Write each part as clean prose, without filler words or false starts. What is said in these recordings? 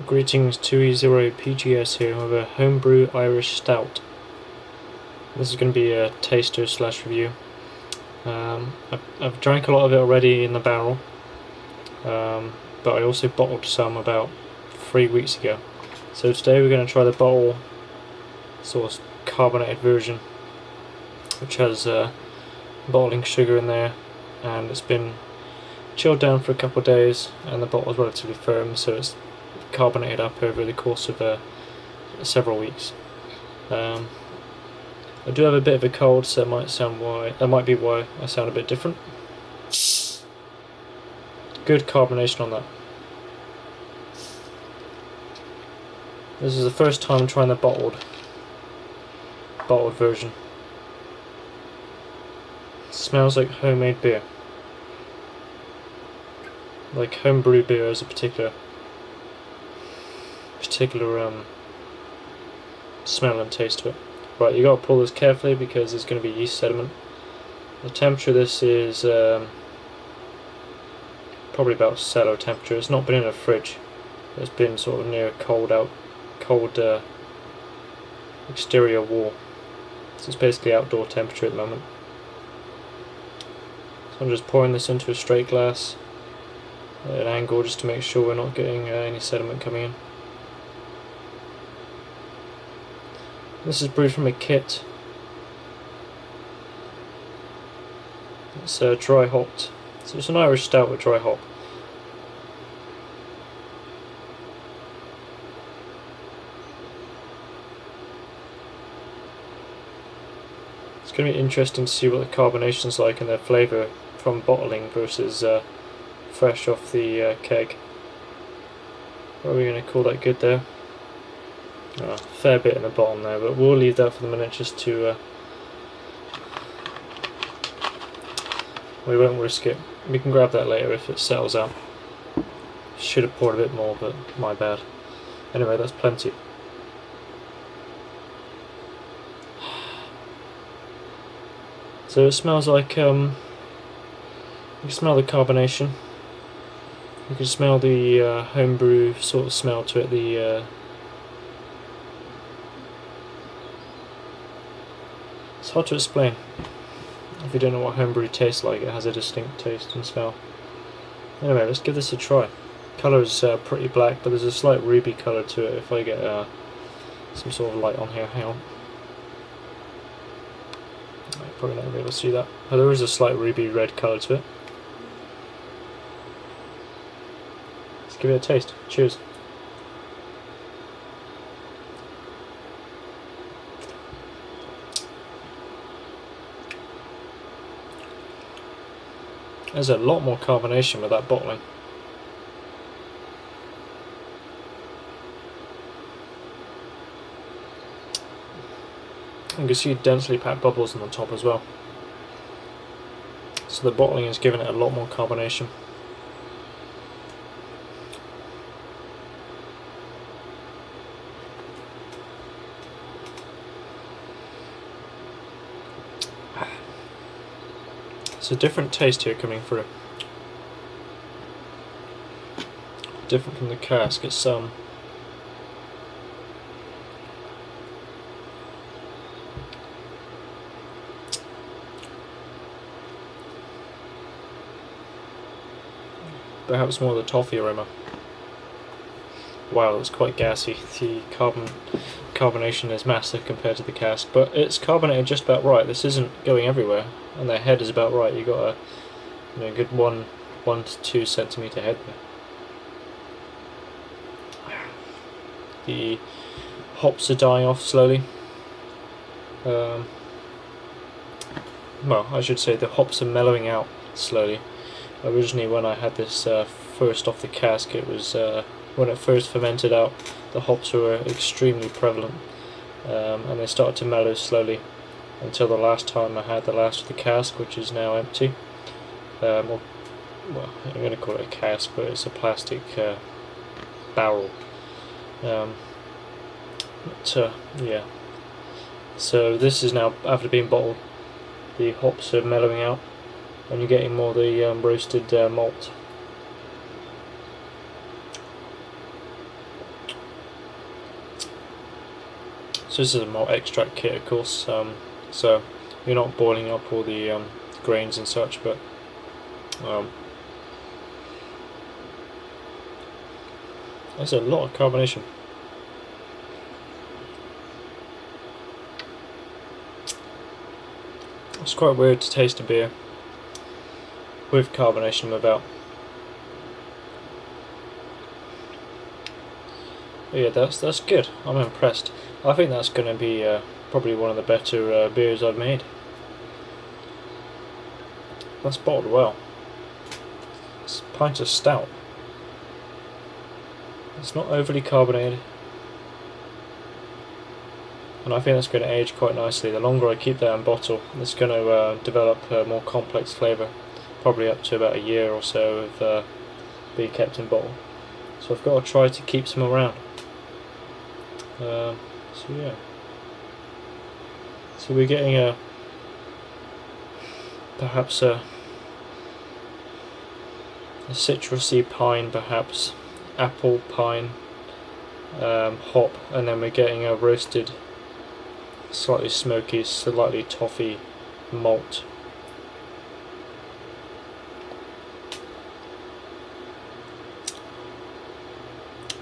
Greetings, 2E0PGS here with a homebrew Irish Stout. This is going to be a taster slash review. I've drank a lot of it already in the barrel, but I also bottled some about 3 weeks ago. So today we're going to try the bottle sort of carbonated version, which has bottling sugar in there, and it's been chilled down for a couple of days, and the bottle is relatively firm, so it's carbonated up over the course of several weeks. I do have a bit of a cold, so that might be why I sound a bit different. Good carbonation on that. This is the first time I'm trying the bottled version. It smells like homemade beer, like homebrew beer as a particular smell and taste to it. Right, you gotta pull this carefully because there's going to be yeast sediment. The temperature of this is probably about cellar temperature. It's not been in a fridge. It's been sort of near a cold exterior wall. So it's basically outdoor temperature at the moment. So I'm just pouring this into a straight glass at an angle just to make sure we're not getting any sediment coming in. This is brewed from a kit. It's dry hopped, so it's an Irish stout with dry hop. It's going to be interesting to see what the carbonation's like and their flavour from bottling versus fresh off the keg. What are we going to call that good there? Fair bit in the bottom there, but we'll leave that for the minute just to we won't risk it. We can grab that later if it settles out. Should have poured a bit more, but my bad. Anyway, that's plenty. So it smells like you can smell the carbonation. You can smell the homebrew sort of smell to it. It's hard to explain. If you don't know what homebrew tastes like, it has a distinct taste and smell. Anyway, let's give this a try. Colour is pretty black, but there's a slight ruby colour to it if I get some sort of light on here. Hang on. You're probably not going to be able to see that. Oh, there is a slight ruby red colour to it. Let's give it a taste. Cheers. There's a lot more carbonation with that bottling. You can see densely packed bubbles on the top as well. So the bottling is giving it a lot more carbonation. It's a different taste here coming through. Different from the cask. It's perhaps more of the toffee aroma. Wow, that's quite gassy. The carbonation is massive compared to the cask, but it's carbonated just about right. This isn't going everywhere, and the head is about right. You got a good 1 to 2 centimeter head there. The hops are dying off slowly. Well, I should say the hops are mellowing out slowly. Originally, when I had this first off the cask, it was when it first fermented out, the hops were extremely prevalent, and they started to mellow slowly until the last time I had the last of the cask, which is now empty. Well, I'm going to call it a cask, but it's a plastic barrel. Yeah. So this is now, after being bottled, the hops are mellowing out, and you're getting more of the roasted malt. So this is a malt extract kit, of course, so you're not boiling up all the grains and such, but there's a lot of carbonation. It's quite weird to taste a beer with carbonation and without. But yeah, that's good. I'm impressed. I think that's going to be probably one of the better beers I've made. That's bottled well. It's a pint of stout. It's not overly carbonated, and I think that's going to age quite nicely. The longer I keep that in bottle, it's going to develop a more complex flavour, probably up to about a year or so of being kept in bottle. So I've got to try to keep some around. So yeah, so we're getting perhaps a citrusy pine, perhaps apple pine, hop, and then we're getting a roasted, slightly smoky, slightly toffee malt.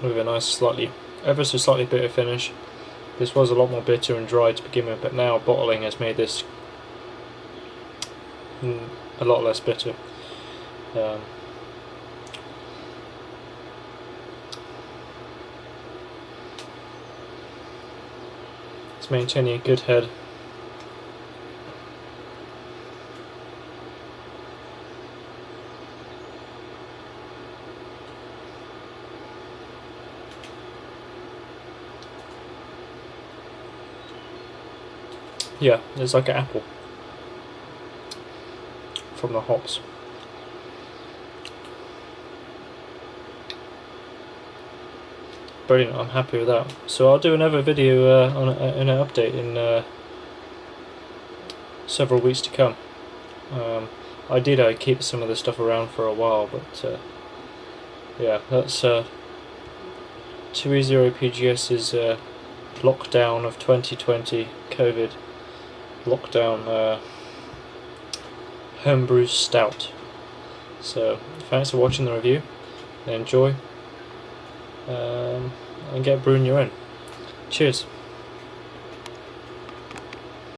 With a nice ever so slightly bitter finish. This was a lot more bitter and dry to begin with, but now bottling has made this a lot less bitter. It's maintaining a good head. Yeah, it's like an apple from the hops. Brilliant, I'm happy with that. So I'll do another video on an update in several weeks to come. Ideally I'd keep some of the stuff around for a while, but yeah, that's 2E0PGS's lockdown of 2020 COVID lockdown homebrew stout. So thanks for watching the review, and enjoy, and get brewing your own. Cheers.